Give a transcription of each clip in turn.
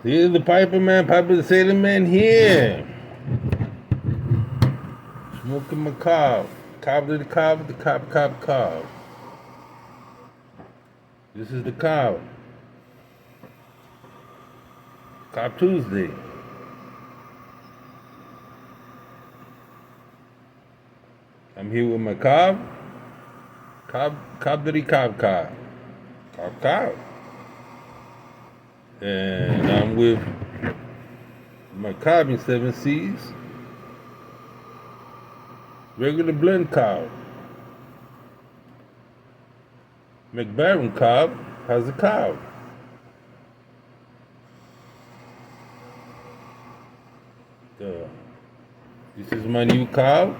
Here's the Piper Man, Piper the Sailor Man here. Smoking my cob. Cob to the cob, the cob. This is the cob. Cob Tuesday. I'm here with my cob. Cob to the cob. Cob. And I'm with my cob in 7Cs. Regular blend cob. McBaron cob has a cob. This is my new cob.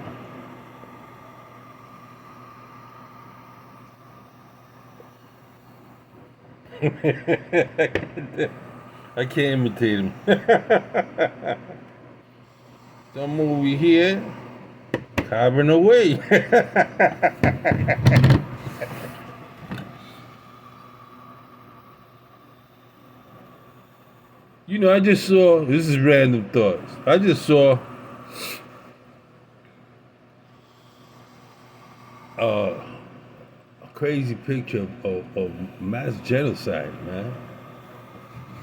I can't imitate him. Some over here, cobbing away. You know, I just saw, this is random thoughts. I just saw a crazy picture of mass genocide, man.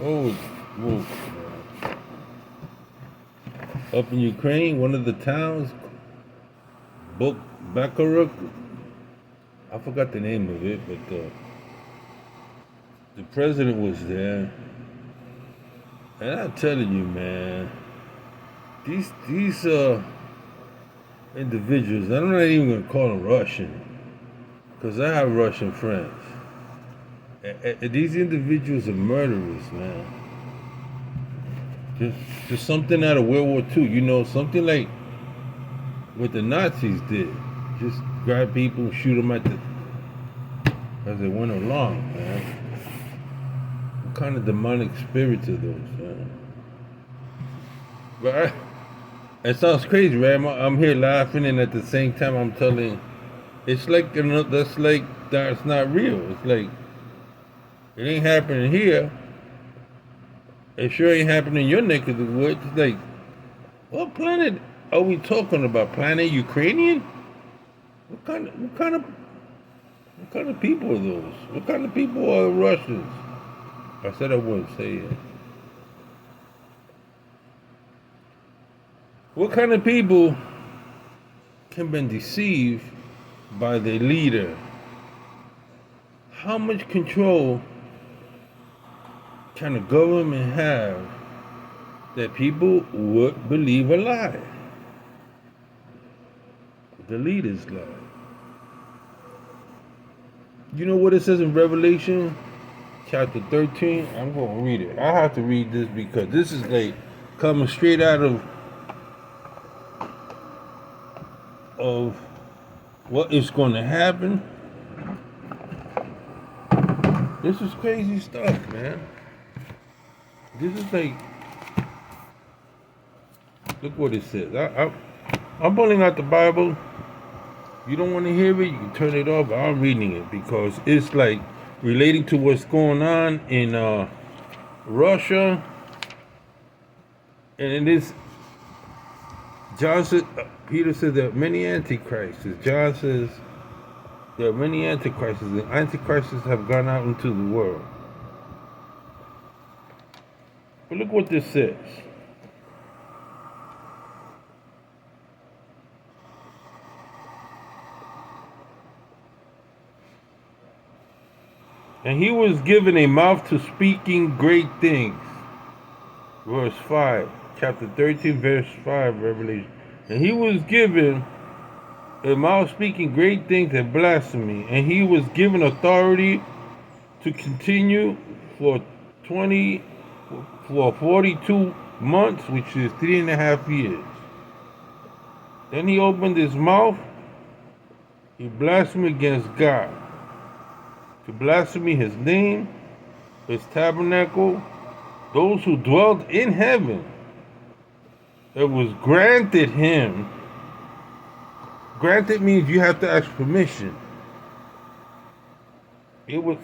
Oh, man. Up in Ukraine, one of the towns, Bakaruk, I forgot the name of it, but the president was there. And I'm telling you, man, these individuals, I'm not even gonna call them Russian, because I have Russian friends. These individuals are murderers, man. Just something out of World War II, you know, something like what the Nazis did. Just grab people, shoot them as they went along, man. What kind of demonic spirits are those, man? But it sounds crazy, right? I'm here laughing, and at the same time, I'm telling. It's like that's not real. It's like it ain't happening here. It sure ain't happening in your neck of the woods. It's like, what planet are we talking about? Planet Ukrainian? What kind of people are those? What kind of people are Russians? I said I wouldn't say it. What kind of people can be deceived by their leader? How much control can a government have that people would believe a lie? The leader's lie. You know what it says in Revelation chapter 13? I'm going to read it. I have to read this because this is like coming straight out of what is going to happen. This is crazy stuff, man. This is like, look what it says. I'm pulling out the Bible. You don't want to hear it, you can turn it off. I'm reading it because it's like relating to what's going on in Russia. And it is, John said, Peter said there are many antichrists. John says there are many antichrists. The antichrists have gone out into the world. But look what this says. And he was given a mouth to speaking great things. Verse 5, chapter 13, verse 5, Revelation. And he was given a mouth speaking great things and blasphemy. And he was given authority to continue for 42 months, which is 3.5 years. Then he opened his mouth. He blasphemed against God. To blaspheme his name, his tabernacle, those who dwelt in heaven. It was granted him. Granted means you have to ask permission. It was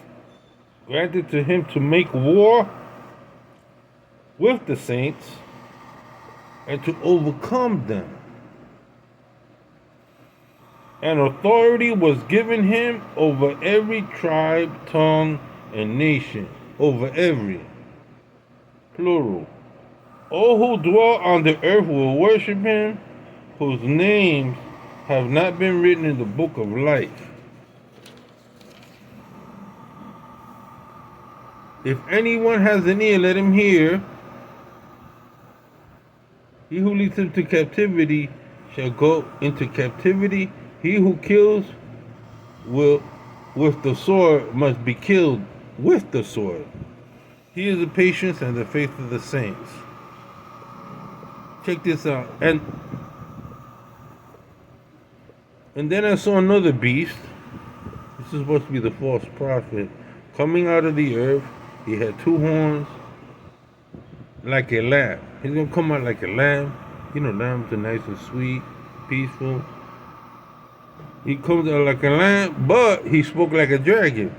granted to him to make war with the saints and to overcome them. And authority was given him over every tribe, tongue, and nation, over every, plural. All who dwell on the earth will worship him, whose names have not been written in the book of life. If anyone has an ear, let him hear. He who leads him to captivity shall go into captivity. He who kills will with the sword must be killed with the sword. He is the patience and the faith of the saints. Check this out. And then I saw another beast. This is supposed to be the false prophet coming out of the earth. He had two horns like a lamb. He's gonna come out like a lamb. You know, lambs are nice and sweet, peaceful. He comes out like a lamb, but he spoke like a dragon.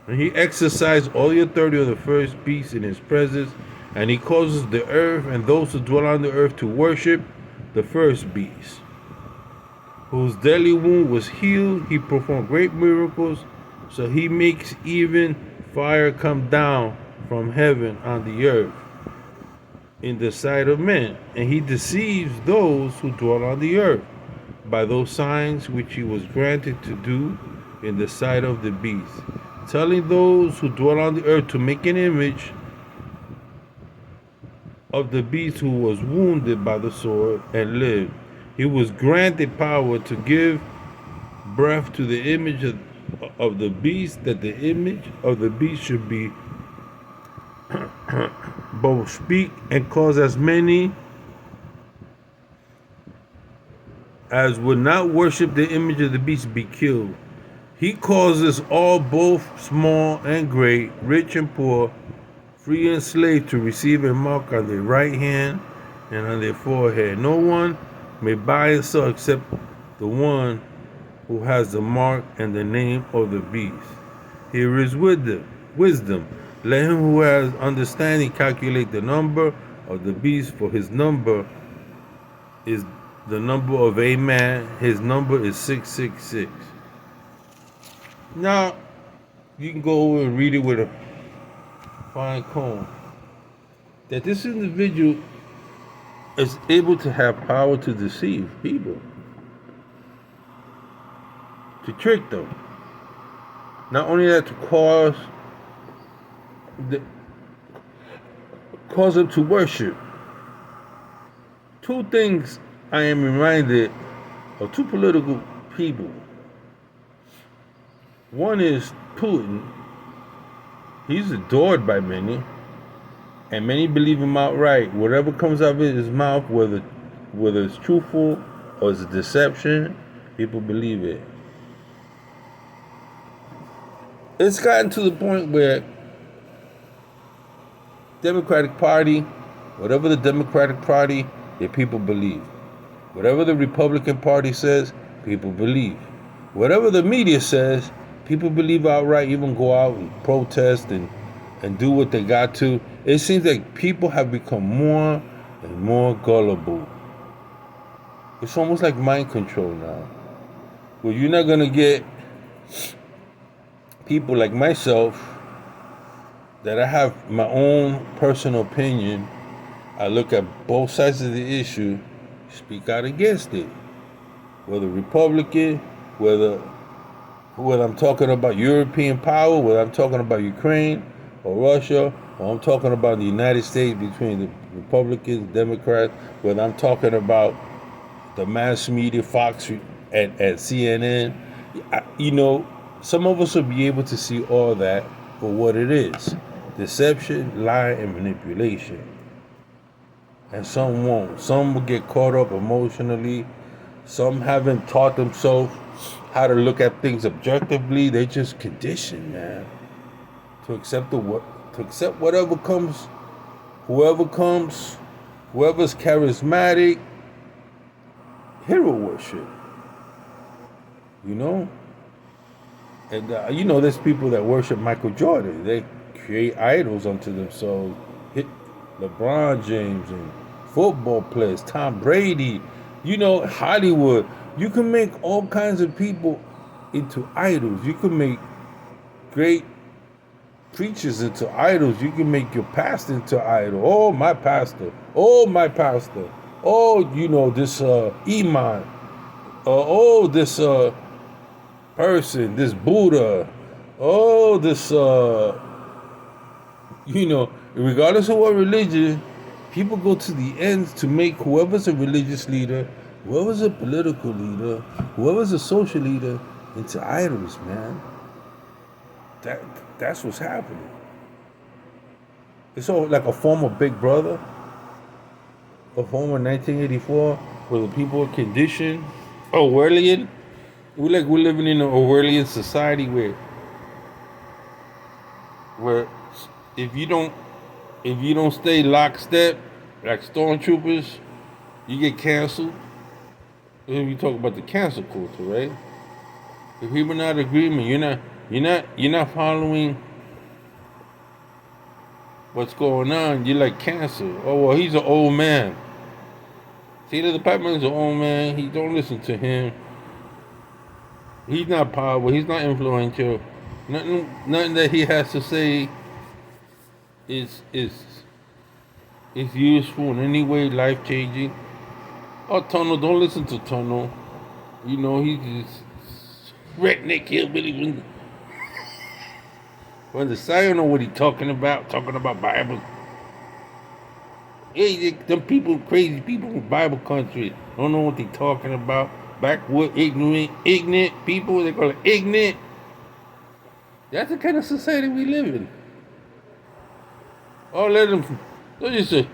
And he exercised all the authority of the first beast in his presence, and he causes the earth and those who dwell on the earth to worship the first beast, whose deadly wound was healed. He performed great miracles, so he makes even fire come down from heaven on the earth in the sight of men, and he deceives those who dwell on the earth by those signs which he was granted to do in the sight of the beast, telling those who dwell on the earth to make an image of the beast who was wounded by the sword and lived. He was granted power to give breath to the image of the beast, that the image of the beast should be both speak and cause as many as would not worship the image of the beast be killed. He causes all, both small and great, rich and poor, free and slave, to receive a mark on their right hand and on their forehead. No one may buy and sell except the one who has the mark and the name of the beast. Here is wisdom. Let him who has understanding calculate the number of the beast, for his number is the number of a man. His number is 666. Now, you can go over and read it with a fine comb. That this individual is able to have power to deceive people, to trick them. Not only that, to cause them to worship. Two things I am reminded of, two political people. One is Putin. He's adored by many, and many believe him outright. Whatever comes out of his mouth, whether it's truthful or it's a deception, people believe it. It's gotten to the point where Democratic Party, whatever the Democratic Party, the people believe. Whatever the Republican Party says, people believe. Whatever the media says, people believe outright, even go out and protest and do what they got to. It seems like people have become more and more gullible. It's almost like mind control now. Well, you're not going to get people like myself, that I have my own personal opinion. I look at both sides of the issue, speak out against it. Whether Republican, whether I'm talking about European power, whether I'm talking about Ukraine or Russia, or I'm talking about the United States between the Republicans, Democrats, whether I'm talking about the mass media, Fox and CNN. Some of us will be able to see all that for what it is. Deception, lie, and manipulation. And some won't. Some will get caught up emotionally. Some haven't taught themselves how to look at things objectively. They just conditioned, man, to accept whatever comes, whoever's charismatic. Hero worship, And there's people that worship Michael Jordan. They create idols unto themselves hit LeBron James and football players, Tom Brady, Hollywood. You can make all kinds of people into idols. You can make great preachers into idols. You can make your pastor into idol. Oh, my pastor. Oh, my pastor. Oh, this Iman. Oh, this person, this Buddha. Oh, this regardless of what religion, people go to the ends to make whoever's a religious leader, whoever's a political leader, whoever's a social leader into idols, man. That's what's happening. It's all like a former Big Brother, a former 1984, where the people are conditioned, Orwellian. We're living in an Orwellian society where if you don't stay lockstep like stormtroopers, you get canceled. And we talk about the cancel culture, right? If people not agreement, you're not following what's going on. You're like canceled. Oh well, he's an old man. See, the Pipeman's an old man. He don't listen to him. He's not powerful. He's not influential. Nothing that he has to say is useful in any way, life changing. Oh, Tunnel, don't listen to Tunnel. He's just redneck hillbilly. When the side don't know what he's talking about Bible. Hey, them people, crazy people in Bible country, don't know what they talking about. Backward, ignorant people, they call it ignorant. That's the kind of society we live in. Oh, they're just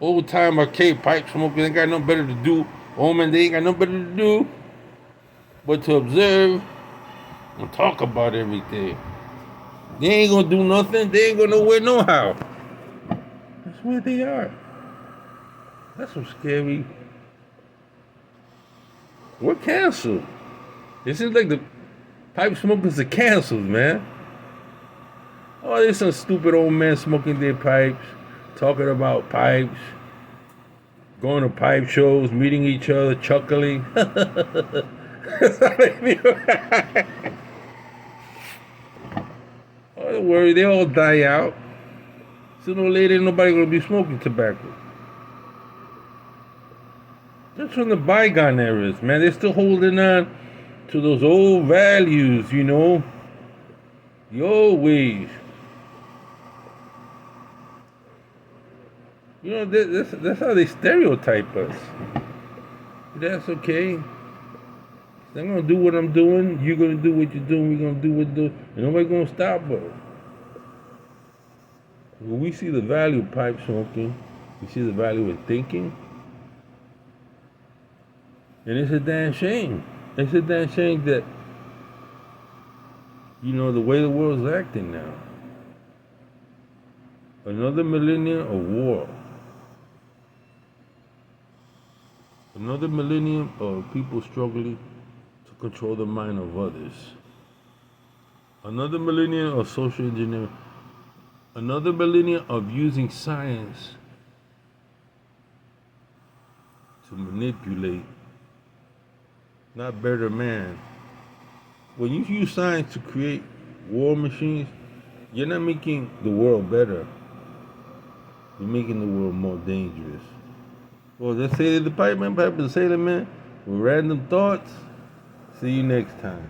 old time arcade pipe smokers. They ain't got nothing better to do. Oh man, they ain't got nothing better to do but to observe and talk about everything. They ain't gonna do nothing. They ain't gonna nowhere, no how. That's where they are. That's so scary. We're canceled. It seems like the pipe smokers are canceled, man. Oh, there's some stupid old men smoking their pipes, talking about pipes, going to pipe shows, meeting each other, chuckling. Oh, don't worry, they all die out. Sooner or later, nobody gonna be smoking tobacco. That's from the bygone eras, man. They're still holding on to those old values, the old ways. That's how they stereotype us. That's okay. I'm gonna do what I'm doing. You're gonna do what you're doing. We're gonna do what we're doing, and nobody's gonna stop us. When we see the value of pipe smoking, we see the value of thinking, and it's a damn shame. It's a damn shame that the way the world's acting now. Another millennium of war. Another millennium of people struggling to control the mind of others. Another millennium of social engineering. Another millennium of using science to manipulate, not better man. When you use science to create war machines, you're not making the world better. You're making the world more dangerous. Well, that's Sailor the Pipe Man, Piper the Sailor Man, with random thoughts. See you next time.